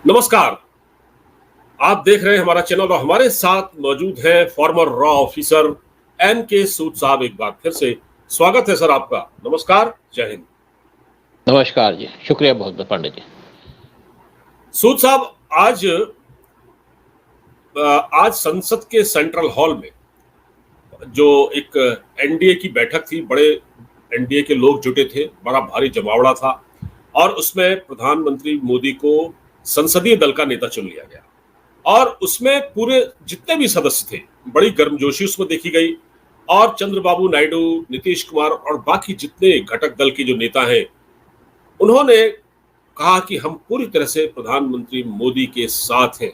नमस्कार। आप देख रहे हैं हमारा चैनल और हमारे साथ मौजूद है फॉर्मर रॉ ऑफिसर एन.के. सूद साहब। एक बार फिर से स्वागत है सर आपका। नमस्कार, जय हिंद। नमस्कार जी, शुक्रिया बहुत बहुत पंडित जी। सूद साहब, आज संसद के सेंट्रल हॉल में जो एक एनडीए की बैठक थी, बड़े एनडीए के लोग जुटे थे, बड़ा भारी जमावड़ा था और उसमें प्रधानमंत्री मोदी को संसदीय दल का नेता चुन लिया गया और उसमें पूरे जितने भी सदस्य थे बड़ी गर्मजोशी उसमें देखी गई और चंद्रबाबू नायडू, नीतीश कुमार और बाकी जितने घटक दल के जो नेता हैं, उन्होंने कहा कि हम पूरी तरह से प्रधानमंत्री मोदी के साथ हैं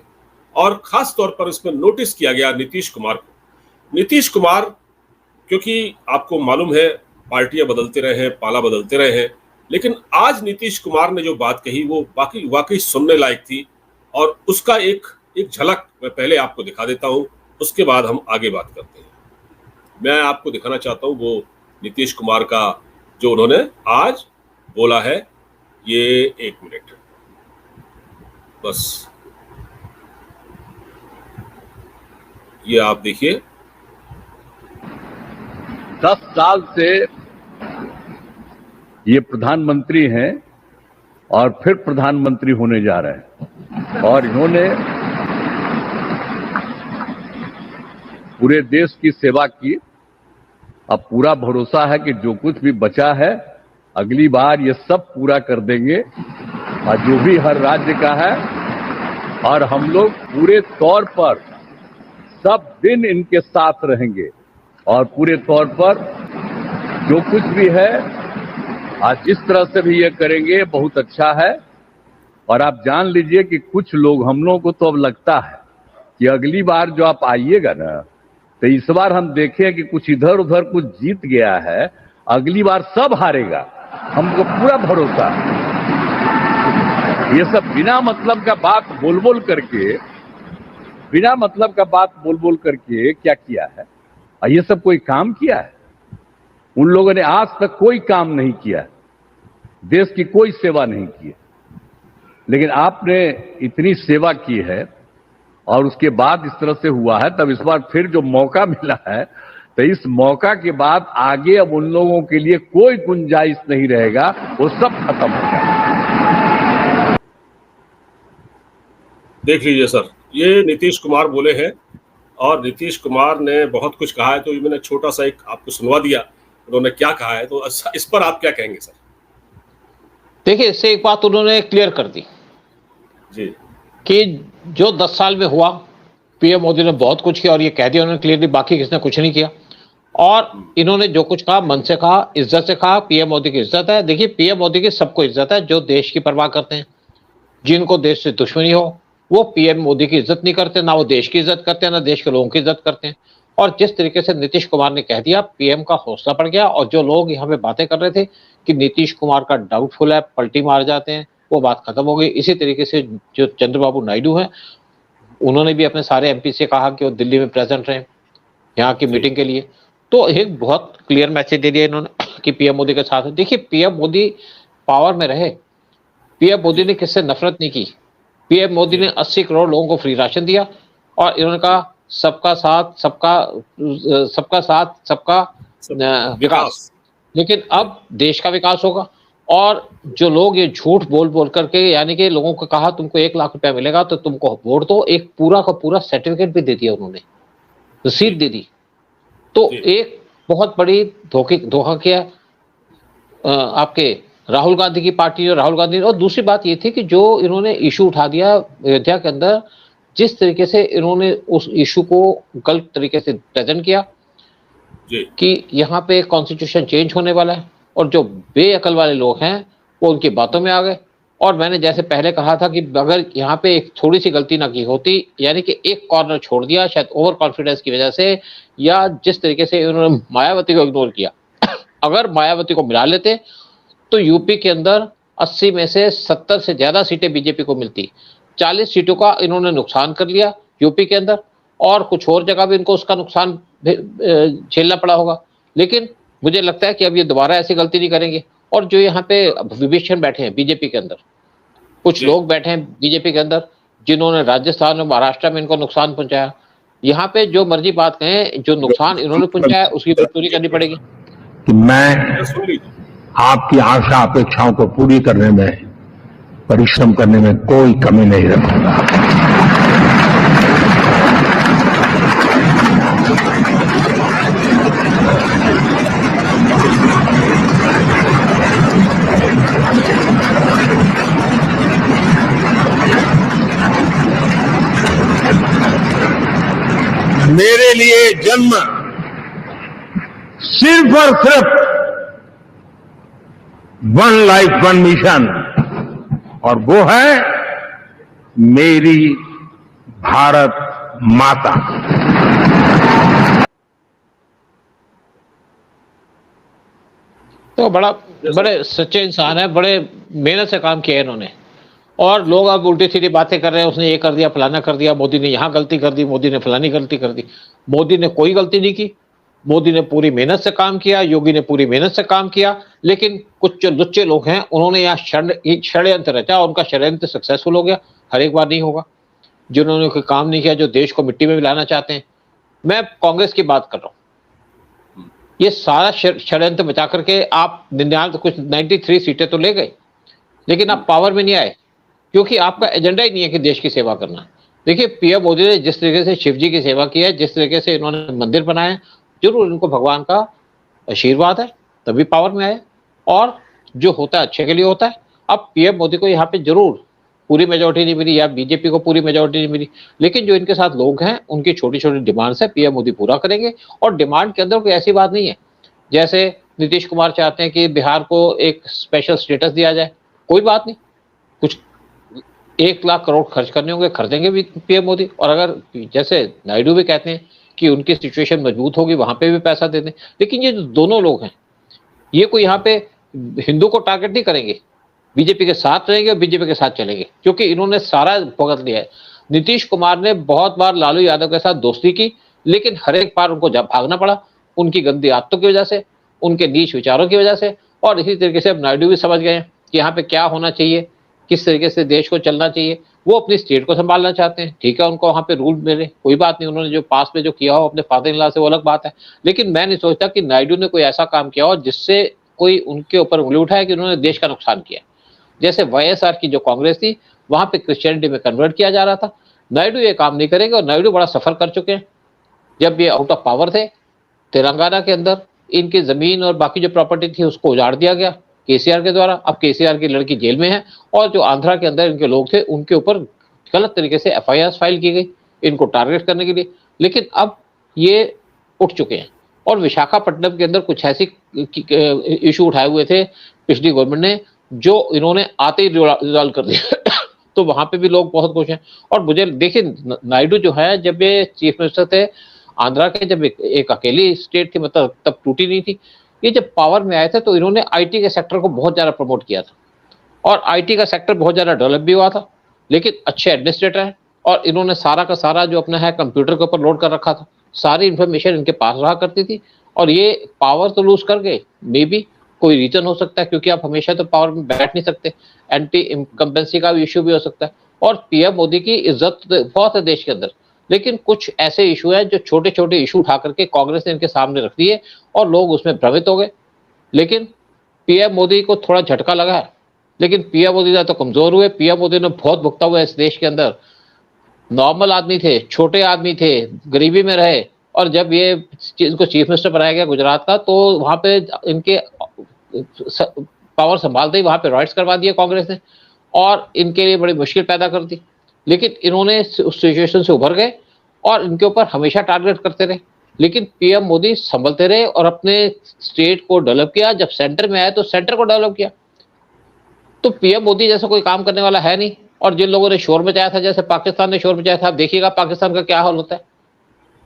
और खास तौर पर इसमें नोटिस किया गया नीतीश कुमार को। नीतीश कुमार, क्योंकि आपको मालूम है पार्टियां बदलते रहे हैं, पाला बदलते रहे हैं, लेकिन आज नीतीश कुमार ने जो बात कही वो वाकई सुनने लायक थी और उसका एक झलक मैं पहले आपको दिखा देता हूं, उसके बाद हम आगे बात करते हैं। मैं आपको दिखाना चाहता हूं वो नीतीश कुमार का जो उन्होंने आज बोला है। ये एक मिनट बस, ये आप देखिए। 10 साल से ये प्रधानमंत्री हैं और फिर प्रधानमंत्री होने जा रहे हैं और इन्होंने पूरे देश की सेवा की। अब पूरा भरोसा है कि जो कुछ भी बचा है अगली बार ये सब पूरा कर देंगे और जो भी हर राज्य का है, और हम लोग पूरे तौर पर सब दिन इनके साथ रहेंगे और पूरे तौर पर जो कुछ भी है आज जिस तरह से भी ये करेंगे बहुत अच्छा है। और आप जान लीजिए कि कुछ लोग, हम लोगों को तो अब लगता है कि अगली बार जो आप आइएगा ना, तो इस बार हम देखें कि कुछ इधर उधर कुछ जीत गया है, अगली बार सब हारेगा, हमको पूरा भरोसा है। ये सब बिना मतलब का बात बोल बोल करके क्या किया है? और ये सब कोई काम किया है? उन लोगों ने आज तक कोई काम नहीं किया, देश की कोई सेवा नहीं की है। लेकिन आपने इतनी सेवा की है और उसके बाद इस तरह से हुआ है, तब इस बार फिर जो मौका मिला है, तो इस मौका के बाद आगे अब उन लोगों के लिए कोई गुंजाइश नहीं रहेगा, वो सब खत्म हो जाएगा। देख लीजिए सर, ये नीतीश कुमार बोले हैं और नीतीश कुमार ने बहुत कुछ कहा है, तो ये मैंने छोटा सा एक आपको सुनवा दिया उन्होंने क्या कहा है। तो इस पर आप क्या कहेंगे सर? देखिए, इससे एक बात उन्होंने क्लियर कर दी जी कि जो 10 साल में हुआ, पीएम मोदी ने बहुत कुछ किया और ये कह दिया उन्होंने क्लियरली, बाकी किसने कुछ नहीं किया। और इन्होंने जो कुछ कहा मन से कहा, इज्जत से कहा। पीएम मोदी की इज्जत है। देखिए, पीएम मोदी की सबको इज्जत है जो देश की परवाह करते हैं। जिनको देश से दुश्मनी हो वो पीएम मोदी की इज्जत नहीं करते, ना वो देश की इज्जत करते हैं, ना देश के लोगों की इज्जत करते हैं। और जिस तरीके से नीतीश कुमार ने कह दिया, पीएम का हौसला बढ़ गया। और जो लोग यहाँ पे बातें कर रहे थे कि नीतीश कुमार का डाउटफुल है, पलटी मार जाते हैं, वो बात खत्म हो गई। इसी तरीके से जो चंद्रबाबू नायडू हैं, उन्होंने भी अपने सारे एमपी से कहा कि वो दिल्ली में प्रेजेंट रहें यहाँ की मीटिंग के लिए। तो एक बहुत क्लियर मैसेज दे दिया इन्होंने कि पीएम मोदी के साथ है। देखिए, पीएम मोदी पावर में रहे, पीएम मोदी ने किससे नफरत नहीं की। पीएम मोदी ने 80 करोड़ लोगों को फ्री राशन दिया और इन्होंने कहा सबका साथ सबका विकास। लेकिन अब देश का विकास होगा। और जो लोग ये झूठ बोल करके, यानी कि लोगों को कहा तुमको 1 लाख रुपया मिलेगा तो तुमको वोट दो, एक पूरा का पूरा सर्टिफिकेट भी दे दिया उन्होंने, रसीद दे दी। तो एक बहुत बड़ी धोखा किया आपके राहुल गांधी की पार्टी और राहुल गांधी। और दूसरी बात ये थी कि जो इन्होंने इशू उठा दिया अयोध्या के अंदर, जिस तरीके से इन्होंने उस इशू को गलत तरीके से प्रेजेंट किया कि यहाँ पे कॉन्स्टिट्यूशन चेंज होने वाला है, और जो बेअकल वाले लोग हैं वो उनकी बातों में आ गए। और मैंने जैसे पहले कहा था कि अगर यहाँ पे एक थोड़ी सी गलती ना की होती, यानी कि एक कॉर्नर छोड़ दिया, शायद ओवर कॉन्फिडेंस की वजह से, या जिस तरीके से इन्होंने मायावती को इग्नोर किया, अगर मायावती को मिला लेते तो यूपी के अंदर 80 में से 70 से ज्यादा सीटें बीजेपी को मिलती। 40 सीटों का इन्होंने नुकसान कर लिया यूपी के अंदर, और कुछ और जगह भी इनको उसका नुकसान झेलना पड़ा होगा। लेकिन मुझे लगता है कि अब ये दोबारा ऐसी गलती नहीं करेंगे। और जो यहाँ पे विभीषण बैठे हैं बीजेपी के अंदर, कुछ लोग बैठे हैं बीजेपी के अंदर जिन्होंने राजस्थान और महाराष्ट्र में इनको नुकसान पहुंचाया। यहाँ पे जो मर्जी बात कहें, जो नुकसान इन्होंने पहुंचाया उसकी भरपूरी करनी पड़ेगी। कि मैं आपकी आशा अपेक्षाओं को पूरी करने में, परिश्रम करने में कोई कमी नहीं रखूंगा। मेरे लिए जन्म सिर्फ और सिर्फ वन लाइफ वन मिशन, और वो है मेरी भारत माता। तो बड़े सच्चे इंसान है, बड़े मेहनत से काम किया इन्होंने। और लोग अब उल्टी सीधी बातें कर रहे हैं, उसने ये कर दिया, फलाना कर दिया, मोदी ने यहाँ गलती कर दी, मोदी ने फलानी गलती कर दी। मोदी ने कोई गलती नहीं की, मोदी ने पूरी मेहनत से काम किया, योगी ने पूरी मेहनत से काम किया। लेकिन कुछ जो लुच्चे लोग हैं उन्होंने यहाँ षड्यंत्र रचा और उनका षड्यंत्र सक्सेसफुल हो गया। हर एक बार नहीं होगा। जिन्होंने कोई काम नहीं किया, जो देश को मिट्टी में मिलाना चाहते हैं। मैं कांग्रेस की बात कर रहा हूँ। ये सारा षड्यंत्र बचा करके आप 93 सीटें तो ले गए, लेकिन आप पावर में नहीं आए, क्योंकि आपका एजेंडा ही नहीं है कि देश की सेवा करना। देखिए, पीएम मोदी ने जिस तरीके से शिव जी की सेवा की है, जिस तरीके से इन्होंने मंदिर बनाए, जरूर इनको भगवान का आशीर्वाद है, तभी पावर में आए। और जो होता है अच्छे के लिए होता है। अब पीएम मोदी को यहाँ पे जरूर पूरी मेजोरिटी नहीं मिली, या बीजेपी को पूरी मेजोरिटी नहीं मिली, लेकिन जो इनके साथ लोग हैं उनकी छोटी छोटी डिमांड्स है, पीएम मोदी पूरा करेंगे। और डिमांड के अंदर कोई ऐसी बात नहीं है जैसे नीतीश कुमार चाहते हैं कि बिहार को एक स्पेशल स्टेटस दिया जाए। कोई बात नहीं, कुछ 1 लाख करोड़ खर्च करने होंगे, खरीदेंगे भी पीएम मोदी। और अगर जैसे नायडू भी कहते हैं कि उनकी सिचुएशन मजबूत होगी, वहां पे भी पैसा दे दें। लेकिन ये जो दोनों लोग हैं, ये कोई यहाँ पे हिंदू को टारगेट नहीं करेंगे, बीजेपी के साथ रहेंगे और बीजेपी के साथ चलेंगे, क्योंकि इन्होंने सारा भुगत लिया है। नीतीश कुमार ने बहुत बार लालू यादव के साथ दोस्ती की, लेकिन हर एक बार उनको जब भागना पड़ा, उनकी गंदी आदतों की वजह से, उनके नीच विचारों की वजह से। और इसी तरीके से अब नायडू भी समझ गए कि यहाँ पे क्या होना चाहिए, किस तरीके से देश को चलना चाहिए। वो अपनी स्टेट को संभालना चाहते हैं, ठीक है, उनको वहाँ पे रूल मिले, कोई बात नहीं। उन्होंने जो पास में जो किया हो अपने फादर इन लॉ से, वो अलग बात है। लेकिन मैं नहीं सोचता कि नायडू ने कोई ऐसा काम किया हो जिससे कोई उनके ऊपर उंगली उठाए कि उन्होंने देश का नुकसान किया। जैसे वाईएसआर की जो कांग्रेस थी, वहां पे क्रिश्चियनिटी में कन्वर्ट किया जा रहा था। नायडू ये काम नहीं करेंगे, और नायडू बड़ा सफर कर चुके हैं। जब ये आउट ऑफ पावर थे, तेलंगाना के अंदर इनकी जमीन और बाकी जो प्रॉपर्टी थी उसको उजाड़ दिया गया केसीआर के द्वारा। अब केसीआर की लड़की जेल में है, और जो आंध्रा के अंदर इनके लोग थे उनके ऊपर गलत तरीके से एफआईआर फाइल की गई, इनको टारगेट करने के लिए। लेकिन अब ये उठ चुके हैं। और विशाखापट्टनम के अंदर कुछ ऐसी इशू उठाए हुए थे पिछली गवर्नमेंट ने, जो इन्होंने आते ही रिजॉल्व कर दिया। तो वहां पे भी लोग बहुत खुश हैं। और मुझे देखिए, नायडू जो है, जब ये चीफ मिनिस्टर थे आंध्रा के, जब एक अकेली स्टेट थी, मतलब तब टूटी नहीं थी। ये जब पावर में आए थे तो इन्होंने आईटी के सेक्टर को बहुत ज्यादा प्रमोट किया था, और आईटी का सेक्टर बहुत ज्यादा डेवलप भी हुआ था। लेकिन अच्छे एडमिनिस्ट्रेटर हैं, और इन्होंने सारा का सारा जो अपना है कंप्यूटर के ऊपर लोड कर रखा था। सारी इंफॉर्मेशन इनके पास रहा करती थी। और ये पावर तो लूज कर गए, मे बी कोई रीजन हो सकता है, क्योंकि आप हमेशा तो पावर में बैठ नहीं सकते, एंटी इनकम्बेंसी का भी इशू भी हो सकता है। और पीएम मोदी की इज्जत बहुत है देश के अंदर, लेकिन कुछ ऐसे इशू है जो छोटे छोटे इशू उठा करके कांग्रेस ने इनके सामने रख दिए, और लोग उसमें भ्रमित हो गए। लेकिन पीएम मोदी को थोड़ा झटका लगा है, लेकिन पीएम मोदी तो कमजोर हुए। पीएम मोदी ने बहुत भुगता हुआ है इस देश के अंदर। नॉर्मल आदमी थे, छोटे आदमी थे, गरीबी में रहे, और जब ये इनको चीफ मिनिस्टर बनाया गया गुजरात का, तो वहां पे इनके पावर संभालते ही वहां पे राइट्स करवा दिए कांग्रेस ने, और इनके लिए बड़ी मुश्किल पैदा कर दी। लेकिन इन्होंने उस सिचुएशन से उभर गए, और इनके ऊपर हमेशा टारगेट करते रहे। लेकिन पीएम मोदी संभलते रहे और अपने स्टेट को डेवलप किया। जब सेंटर में आए तो सेंटर को डेवलप किया। तो पीएम मोदी जैसा कोई काम करने वाला है नहीं। और जिन लोगों ने शोर मचाया था, जैसे पाकिस्तान ने शोर मचाया था, आप देखिएगा पाकिस्तान का क्या हाल होता है।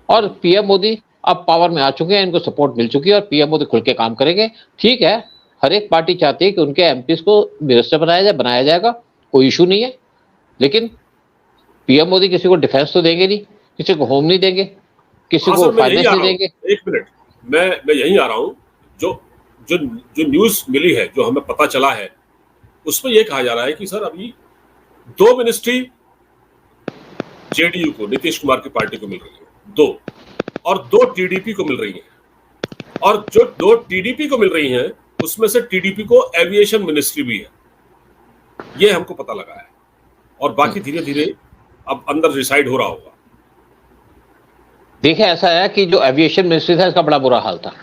और पीएम मोदी अब पावर में आ चुके हैं, इनको सपोर्ट मिल चुकी है, और पीएम मोदी खुल के काम करेंगे। ठीक है, हर एक पार्टी चाहती है कि उनके एमपीज को मिनिस्टर बनाया जाएगा, कोई इशू नहीं है। लेकिन पीएम मोदी किसी को डिफेंस तो देंगे नहीं, किसी को होम नहीं देंगे, किसी को फाइनेंस नहीं देंगे। एक मिनट, मैं यहीं आ रहा हूं। जो न्यूज मिली है, जो हमें पता चला है, उसमें यह कहा जा रहा है कि सर अभी 2 मिनिस्ट्री जेडीयू को, नीतीश कुमार की पार्टी को मिल रही है, 2, और 2 टीडीपी को मिल रही है। और जो 2 टीडीपी को मिल रही हैं उसमें से टीडीपी को एविएशन मिनिस्ट्री भी है, ये हमको पता लगा है। और बाकी धीरे धीरे अब अंदर डिसाइड हो रहा होगा। देखिए, ऐसा है कि जो एविएशन मिनिस्ट्री था इसका बड़ा बुरा हाल था।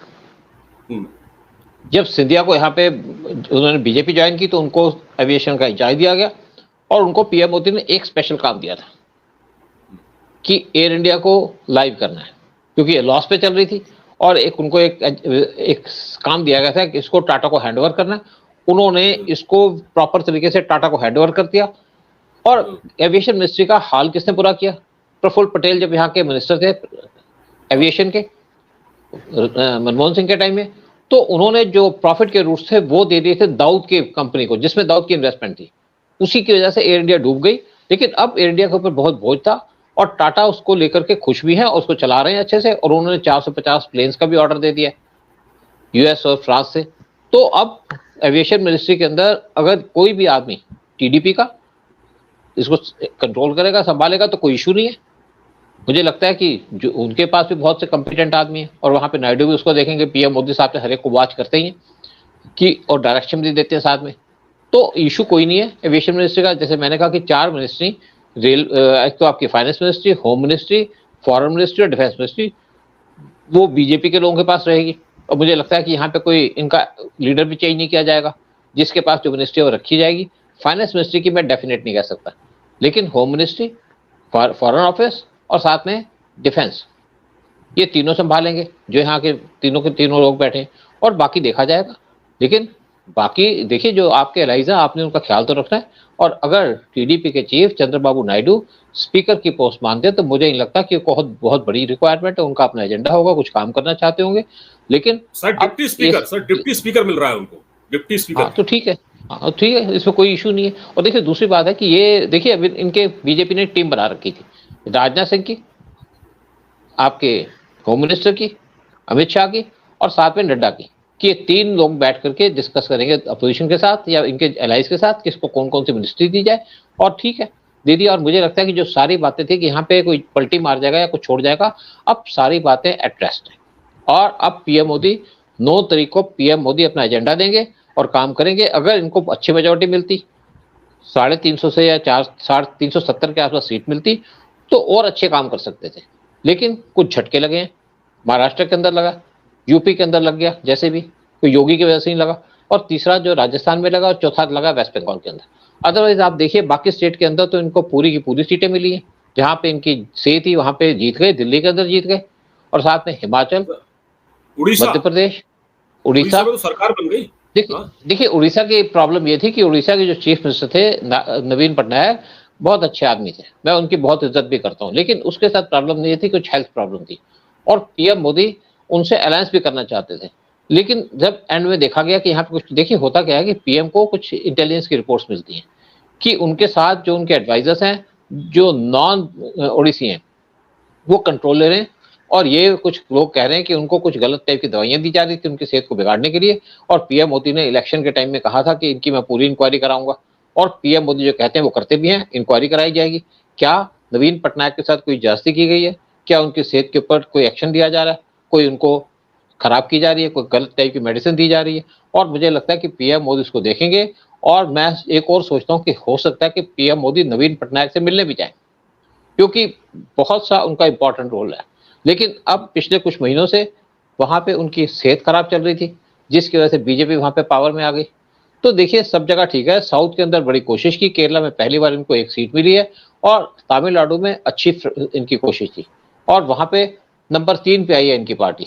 जब सिंधिया को यहाँ पे उन्होंने बीजेपी ज्वाइन की तो उनको एविएशन का इंचार्ज दिया गया और उनको पीएम मोदी ने एक स्पेशल काम दिया था कि एयर इंडिया को लाइव करना है, क्योंकि ये लॉस पे चल रही थी। और उनको एक काम दिया गया था कि इसको टाटा को हैंडओवर करना है। उन्होंने इसको प्रॉपर तरीके से टाटा को हैंडओवर कर दिया। और एविएशन मिनिस्ट्री का हाल किसने पूरा किया? प्रफुल्ल पटेल जब यहाँ के मिनिस्टर थे एविएशन के, मनमोहन सिंह के टाइम में, तो उन्होंने जो प्रॉफिट के रूट्स थे वो दे दिए थे दाऊद की कंपनी को, जिसमें दाऊद की इन्वेस्टमेंट थी। उसी की वजह से एयर इंडिया डूब गई। लेकिन अब एयर इंडिया के ऊपर बहुत बोझ था और टाटा उसको लेकर के खुश भी है और उसको चला रहे हैं अच्छे से। और उन्होंने 450 प्लेन्स का भी ऑर्डर दे दिया यूएस और फ्रांस से। तो अब एविएशन मिनिस्ट्री के अंदर अगर कोई भी आदमी टीडीपी का इसको कंट्रोल करेगा, संभालेगा, तो कोई इशू नहीं है। मुझे लगता है कि जो उनके पास भी बहुत से कॉम्पिटेंट आदमी हैं और वहाँ पे नायडू भी उसको देखेंगे। पीएम मोदी साहब ने हर एक को वॉच करते ही हैं कि और डायरेक्शन भी देते हैं साथ में, तो इशू कोई नहीं है एविएशन मिनिस्ट्री का। जैसे मैंने कहा कि 4 मिनिस्ट्री, एक तो आपकी finance ministry, home ministry, foreign ministry और डिफेंस मिनिस्ट्री, वो बीजेपी के लोगों के पास रहेगी। और मुझे लगता है कि यहाँ पे कोई इनका लीडर भी चेंज नहीं किया जाएगा, जिसके पास जो मिनिस्ट्री है वो रखी जाएगी। फाइनेंस मिनिस्ट्री की मैं डेफिनेट नहीं कह सकता, लेकिन होम मिनिस्ट्री, फॉरेन ऑफिस और साथ में डिफेंस, ये तीनों संभालेंगे जो यहाँ के तीनों लोग बैठे हैं। और बाकी देखा जाएगा। लेकिन बाकी देखिए, जो आपके एलाइजा, आपने उनका ख्याल तो रखना है। और अगर टीडीपी के चीफ चंद्रबाबू नायडू स्पीकर की पोस्ट मानते हैं तो मुझे नहीं लगता कि बहुत बड़ी रिक्वायरमेंट है। उनका अपना एजेंडा होगा, कुछ काम करना चाहते होंगे। लेकिन सर डिप्टी स्पीकर मिल रहा है उनको, डिप्टी स्पीकर। हाँ, तो ठीक है, हाँ ठीक है, इसमें कोई इशू नहीं है। और देखिए, दूसरी बात है कि ये देखिए, अभी इनके बीजेपी ने टीम बना रखी थी, राजनाथ सिंह की, आपके होम मिनिस्टर की, अमित शाह की और साथ में नड्डा की, कि ये 3 लोग बैठ करके डिस्कस करेंगे अपोजिशन के साथ या इनके एलाइज के साथ किसको कौन कौन सी मिनिस्ट्री दी जाए। और ठीक है, दे दिया। और मुझे लगता है कि जो सारी बातें थी कि यहाँ पे कोई पलटी मार जाएगा या कुछ छोड़ जाएगा, अब सारी बातें एट रेस्ट है। और अब पीएम मोदी 9 तारीख को पीएम मोदी अपना एजेंडा देंगे और काम करेंगे। अगर इनको अच्छी मेजोरिटी मिलती, 350 से या 370 के आसपास सीट मिलती, तो और अच्छे काम कर सकते थे। लेकिन कुछ झटके लगे हैं, महाराष्ट्र के अंदर लगा, यूपी के अंदर लग गया, जैसे भी कोई योगी की वजह से नहीं लगा, और तीसरा जो राजस्थान में लगा, और चौथा लगा वेस्ट बंगाल के अंदर। अदरवाइज आप देखिए बाकी स्टेट के अंदर तो इनको पूरी की पूरी सीटें मिली हैं। जहां पे इनकी से थी वहां पे जीत गए, दिल्ली के अंदर जीत गए, और साथ में हिमाचल, मध्य प्रदेश, उड़ीसा में तो सरकार बन गई। देखिए उड़ीसा की प्रॉब्लम ये थी कि उड़ीसा के जो चीफ मिनिस्टर थे नवीन पटनायक, बहुत अच्छे आदमी थे, मैं उनकी बहुत इज्जत भी करता हूँ। लेकिन उसके साथ प्रॉब्लम नहीं थी, कुछ हेल्थ प्रॉब्लम थी, और पीएम मोदी उनसे अलायंस भी करना चाहते थे। लेकिन जब एंड में देखा गया कि यहाँ पे कुछ, देखिए होता क्या है कि पीएम को कुछ इंटेलिजेंस की रिपोर्ट्स मिलती हैं कि उनके साथ जो उनके एडवाइजर्स हैं जो नॉन ओडिसी हैं वो कंट्रोल ले रहे हैं। और ये कुछ लोग कह रहे हैं कि उनको कुछ गलत टाइप की दवाइयां दी जा रही थी उनकी सेहत को बिगाड़ने के लिए। और पीएम मोदी ने इलेक्शन के टाइम में कहा था कि इनकी मैं पूरी इंक्वायरी कराऊंगा, और पीएम मोदी जो कहते हैं वो करते भी हैं, इंक्वायरी कराई जाएगी। क्या नवीन पटनायक के साथ कोई ज्यादती की गई है? क्या उनकी सेहत के ऊपर कोई एक्शन दिया जा रहा है? कोई उनको खराब की जा रही है? कोई गलत टाइप की मेडिसिन दी जा रही है? और मुझे लगता है कि पीएम मोदी इसको देखेंगे। और मैं एक और सोचता हूँ कि हो सकता है कि पीएम मोदी नवीन पटनायक से मिलने भी जाए, क्योंकि बहुत सा उनका इंपॉर्टेंट रोल है। लेकिन अब पिछले कुछ महीनों से वहां पे उनकी सेहत खराब चल रही थी, जिसकी वजह से बीजेपी वहां पे पावर में आ गई। तो देखिए सब जगह ठीक है, साउथ के अंदर बड़ी कोशिश की, केरला में पहली बार इनको 1 सीट मिली है, और तमिलनाडु में अच्छी इनकी कोशिश थी, और वहां पे नंबर 3 पे आई है इनकी पार्टी।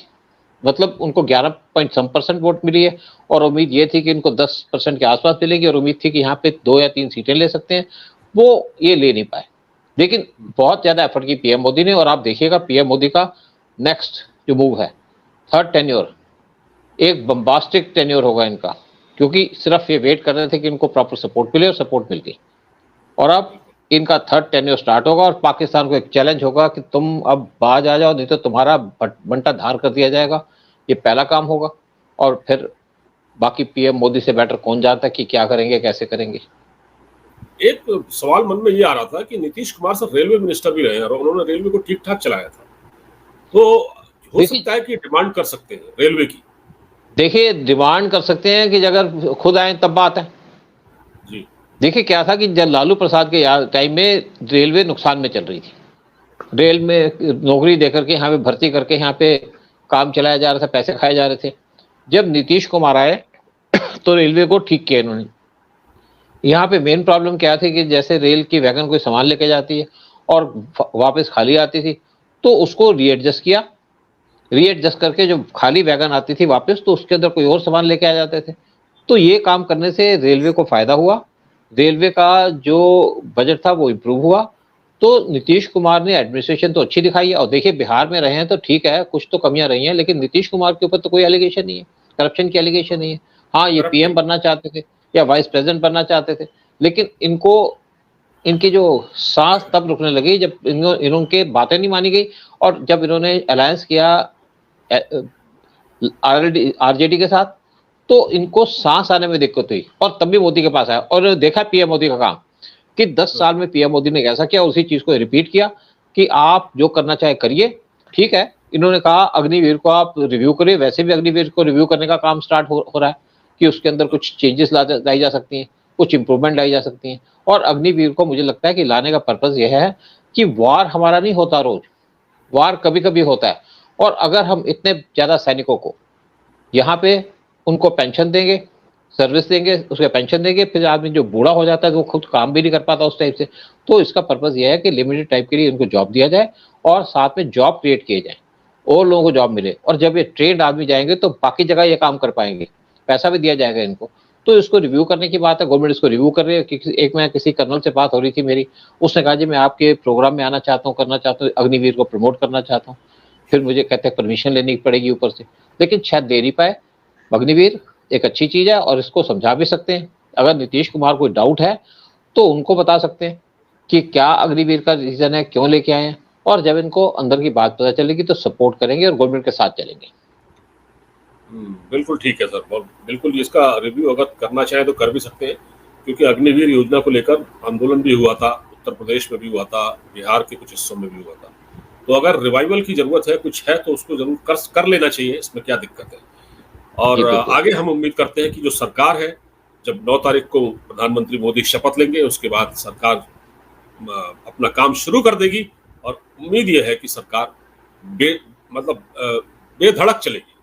मतलब उनको 11% वोट मिली है, और उम्मीद ये थी कि इनको 10% के आसपास मिलेगी, और उम्मीद थी कि यहाँ पे 2 या 3 सीटें ले सकते हैं, वो ये ले नहीं पाए। लेकिन बहुत ज्यादा एफर्ट की पीएम मोदी ने, और आप देखिएगा पीएम मोदी का नेक्स्ट जो मूव है, 3rd टेन्योर, एक बम्बास्टिक टेन्योर होगा इनका, क्योंकि सिर्फ ये वेट कर रहे थे कि इनको प्रॉपर सपोर्ट मिले, और सपोर्ट मिल गई। और अब इनका 3rd टेन्योर स्टार्ट होगा, और पाकिस्तान को एक चैलेंज होगा कि तुम अब बाज आ जाओ, नहीं तो तुम्हारा बंटा धार कर दिया जाएगा। ये पहला काम होगा, और फिर बाकी पीएम मोदी से बेटर कौन जानता है कि क्या करेंगे, कैसे करेंगे। एक सवाल मन में ये आ रहा था कि Nitish Kumar sir railway minister भी रहे हैं और उन्होंने रेलवे को ठीक ठाक चलाया था, तो हो सकता है कि डिमांड कर सकते हैं रेलवे की। देखिए, डिमांड कर सकते हैं कि अगर खुद आए तब बात है जी। देखिए, क्या था कि जब लालू प्रसाद के टाइम में रेलवे नुकसान में चल रही थी, रेल में नौकरी देकर के यहाँ पे भर्ती करके यहाँ पे काम चलाया जा रहा था, पैसे खाए जा रहे थे। जब नीतीश कुमार आए तो रेलवे को ठीक किया इन्होंने। यहाँ पे मेन प्रॉब्लम क्या थी कि जैसे रेल की वैगन कोई सामान लेके जाती है और वापस खाली आती थी, तो उसको रीएडजस्ट किया, रीएडजस्ट करके जो खाली वैगन आती थी वापस, तो उसके अंदर कोई और सामान लेके आ जाते थे। तो ये काम करने से रेलवे को फायदा हुआ, रेलवे का जो बजट था वो इम्प्रूव हुआ। तो नीतीश कुमार ने एडमिनिस्ट्रेशन तो अच्छी दिखाई है। और देखिए, बिहार में रहे हैं तो ठीक है, कुछ तो कमियां रही हैं, लेकिन नीतीश कुमार के ऊपर तो कोई एलिगेशन नहीं है, करप्शन की एलिगेशन नहीं है। हाँ, ये पीएम बनना चाहते थे या वाइस प्रेसिडेंट बनना चाहते थे, लेकिन इनको इनकी जो सांस तब रुकने लगी जब इनके बातें नहीं मानी गई। और जब इन्होंने अलायंस किया आरजेडी के साथ, तो इनको सांस आने में दिक्कत हुई और तब भी मोदी के पास आया। और देखा पीएम मोदी का काम कि 10 साल में पीएम मोदी ने कैसा किया, उसी चीज को रिपीट किया कि आप जो करना चाहे करिए। ठीक है, इन्होंने कहा अग्निवीर को आप रिव्यू करिए, वैसे भी अग्निवीर को रिव्यू करने का काम स्टार्ट हो रहा है कि उसके अंदर कुछ चेंजेस लाई जा सकती हैं, कुछ इंप्रूवमेंट लाई जा सकती हैं। और अग्निवीर को मुझे लगता है कि लाने का पर्पज यह है कि वार हमारा नहीं होता रोज, वार कभी कभी होता है। और अगर हम इतने ज्यादा सैनिकों को यहाँ पे उनको पेंशन देंगे, सर्विस देंगे, उसके पेंशन देंगे, फिर आदमी जो बूढ़ा हो जाता है तो वो खुद काम भी नहीं कर पाता उस टाइप से। तो इसका पर्पज यह है कि लिमिटेड टाइप के लिए इनको जॉब दिया जाए और साथ में जॉब क्रिएट किए जाए और लोगों को जॉब मिले। और जब ये ट्रेंड आदमी जाएंगे तो बाकी जगह ये काम कर पाएंगे, पैसा भी दिया जाएगा इनको। तो इसको रिव्यू करने की बात है, गवर्नमेंट इसको रिव्यू कर रही है। एक मैं किसी कर्नल से बात हो रही थी मेरी, उसने कहा जी मैं आपके प्रोग्राम में आना चाहता हूँ, करना चाहता हूँ, अग्निवीर को प्रमोट करना चाहता हूँ। फिर मुझे कहते हैं परमिशन लेनी पड़ेगी ऊपर से, लेकिन शायद दे नहीं पाए। अग्निवीर एक अच्छी चीज है और इसको समझा भी सकते हैं। अगर नीतीश कुमार कोई डाउट है तो उनको बता सकते हैं कि क्या अग्निवीर का रीजन है, क्यों लेके आए हैं। और जब इनको अंदर की बात पता चलेगी तो सपोर्ट करेंगे और गवर्नमेंट के साथ चलेंगे। बिल्कुल ठीक है सर, बिल्कुल इसका रिव्यू अगर करना चाहे तो कर भी सकते हैं, क्योंकि अग्निवीर योजना को लेकर आंदोलन भी हुआ था, उत्तर प्रदेश में भी हुआ था, बिहार के कुछ हिस्सों में भी हुआ था। तो अगर रिवाइवल की जरूरत है, कुछ है, तो उसको जरूर कर लेना चाहिए, इसमें क्या दिक्कत है। और आगे हम उम्मीद करते हैं कि जो सरकार है, जब 9 तारीख को प्रधानमंत्री मोदी शपथ लेंगे, उसके बाद सरकार अपना काम शुरू कर देगी। और उम्मीद यह है कि सरकार बेधड़क चलेगी,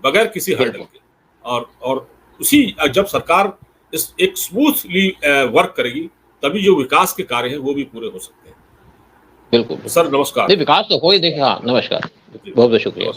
बगैर किसी हर्डल के। और उसी जब सरकार इस एक स्मूथली वर्क करेगी, तभी जो विकास के कार्य हैं वो भी पूरे हो सकते हैं। बिल्कुल सर नमस्कार। विकास तो हो ही, देखिए। हाँ, नमस्कार, बहुत बहुत शुक्रिया।